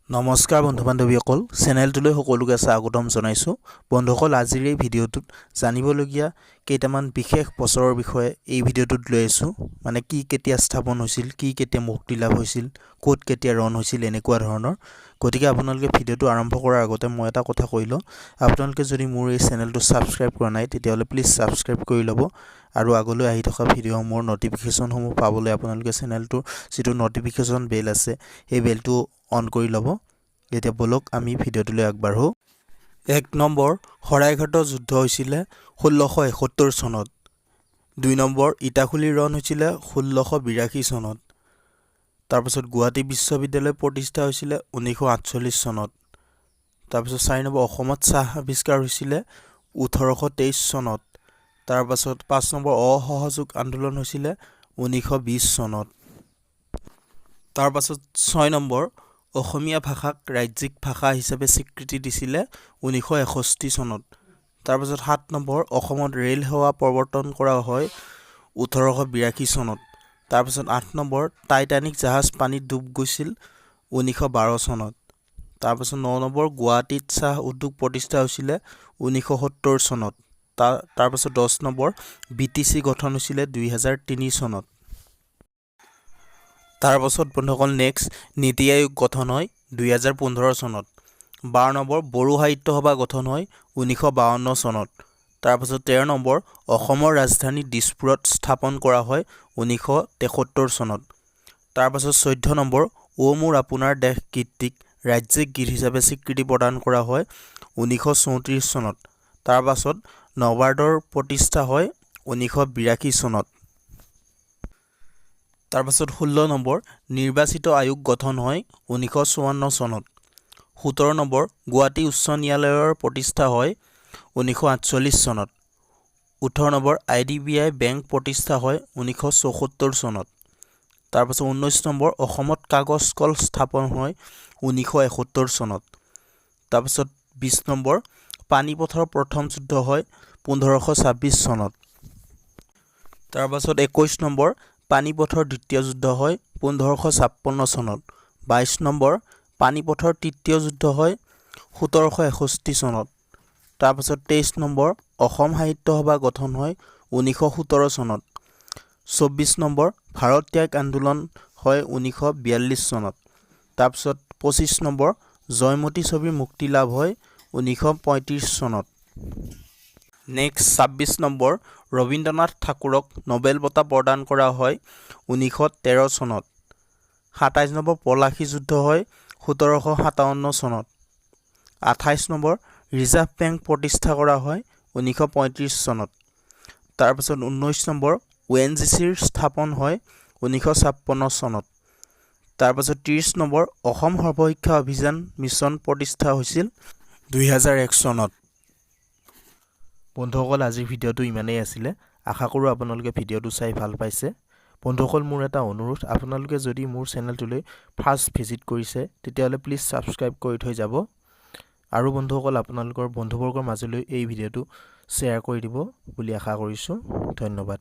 নমস্কাৰ বন্ধু বান্ধৱীসকল চেনেলটোলৈ সকলোকে স্বাগতম জনাইছোঁ বন্ধুসকল আজিৰ এই ভিডিঅ'টোত জানিবলগীয়া কেইটামান বিশেষ বছৰৰ বিষয়ে এই ভিডিঅ'টোত লৈ আছোঁ মানে কি কেতিয়া স্থাপন হৈছিল কি কেতিয়া মুক্তি লাভ হৈছিল ক'ত কেতিয়া ৰন হৈছিল এনেকুৱা ধৰণৰ গতিকে আপোনালোকে ভিডিঅ'টো আৰম্ভ কৰাৰ আগতে মই এটা কথা কৈ লওঁ আপোনালোকে যদি মোৰ এই চেনেলটো সাবস্ক্ৰাইব কৰা নাই তেতিয়াহ'লে প্লিজ সাবস্ক্ৰাইব কৰি ল'ব আৰু আগলৈ আহি থকা ভিডিঅ'সমূহৰ নটিফিকেশ্যনসমূহ পাবলৈ আপোনালোকে চেনেলটোৰ যিটো নটিফিকেশ্যন বেল আছে এই বেলটো অন কৰি ল'ব এতিয়া বলক আমি ভিডিঅ'টোলৈ আগবাঢ়ো 1 নম্বৰ শৰাইঘাট যুদ্ধ হৈছিল 1671 চনত 2 নম্বৰ ইটাখুলি ৰণ হৈছিল 1682 চনত তাৰপিছত গুৱাহাটী বিশ্ববিদ্যালয় প্ৰতিষ্ঠা হৈছিল 1948 চনত তাৰপিছত 4 নম্বৰ অসমত চাহ আৱিষ্কাৰ হৈছিল 1823 চনত তাৰপিছত 5 নম্বৰ অসহযোগ আন্দোলন হৈছিল 1920 চনত তাৰপিছত 6 নম্বৰ অসমীয়া ভাষাক ৰাজ্যিক ভাষা হিচাপে স্বীকৃতি দিছিলে 1961 চনত তাৰপিছত 7 নম্বৰ অসমত ৰেল সেৱা প্ৰৱৰ্তন কৰা হয় 1882 চনত তাৰপিছত 8 নম্বৰ টাইটানিক জাহাজ পানীত ডুব গৈছিল 1912 চনত তাৰপিছত 9 নম্বৰ গুৱাহাটীত চাহ উদ্যোগ প্ৰতিষ্ঠা হৈছিল 1970 চনত তাৰপিছত 10 নম্বৰ বিটিচি গঠন হৈছিল 2003 চনত তাৰপাছত বন্ধুসকল নেক্সট নীতি আয়োগ গঠন হয় 2015 চনত 12 নম্বৰ বড়ো সাহিত্য সভা গঠন হয় 1952 চনত তাৰপাছত 13 নম্বৰ অসমৰ ৰাজধানী দিছপুৰত স্থাপন কৰা হয় 1973 চনত তাৰপাছত 14 নম্বৰ ও মোৰ আপোনাৰ দেশ গীতটিক ৰাজ্যিক গীত হিচাপে স্বীকৃতি প্ৰদান কৰা হয় 1934 চনত তাৰপাছত নবাৰ্ডৰ প্ৰতিষ্ঠা হয় 1982 চনত তাৰপাছত 16 নম্বৰ নিৰ্বাচিত আয়োগ গঠন হয় 1954 চনত 17 নম্বৰ গুৱাহাটী উচ্চ ন্যায়ালয়ৰ প্ৰতিষ্ঠা হয় 1948 চনত 18 নম্বৰ IDBI বেংক প্ৰতিষ্ঠা হয় 1974 চনত তাৰপাছত 19 নম্বৰ অসমত কাগজ কল স্থাপন হয় 1971 চনত তাৰপাছত 20 নম্বৰ পানীপথৰ প্ৰথম যুদ্ধ হয় 1526 চনত তাৰপাছত 21 নম্বৰ পানীপথৰ দ্বিতীয় যুদ্ধ হয় 1556 চনত 22 নম্বৰ পানীপথৰ তৃতীয় যুদ্ধ হয় 1761 চনত তাৰপাছত 23 নম্বৰ অসম সাহিত্য সভা গঠন হয় 1917 চনত 24 নম্বৰ ভাৰত ত্যাগ আন্দোলন হয় 1942 চনত তাৰপাছত 25 নম্বৰ জয়মতী ছবিৰ মুক্তি লাভ হয় 1935 চনত নেক্সট 26 নম্বৰ ৰবীন্দ্ৰনাথ ঠাকুৰক নোবেল বঁটা প্ৰদান কৰা হয় 1913 চনত 27 নম্বৰ পলাশী যুদ্ধ হয় 1757 চনত 28 নম্বৰ ৰিজাৰ্ভ বেংক প্ৰতিষ্ঠা কৰা হয় 1935 চনত তাৰপিছত 19 নম্বৰ ONGCৰ স্থাপন হয় 1956 চনত তাৰপিছত 30 নম্বৰ অসম সৰ্বশিক্ষা অভিযান মিছন প্ৰতিষ্ঠা হৈছিল 2001 চনত বন্ধুসকল আজিৰ ভিডিঅ'টো ইমানেই আছিলে আশা কৰোঁ আপোনালোকে ভিডিঅ'টো চাই ভাল পাইছে বন্ধুসকল মোৰ এটা অনুৰোধ আপোনালোকে যদি মোৰ চেনেলটোলৈ ফাৰ্ষ্ট ভিজিট কৰিছে তেতিয়াহ'লে প্লিজ সাবস্ক্ৰাইব কৰি থৈ যাব আৰু বন্ধুসকল আপোনালোকৰ বন্ধুবৰ্গৰ মাজলৈ এই ভিডিঅ'টো শ্বেয়াৰ কৰি দিব বুলি আশা কৰিছোঁ ধন্যবাদ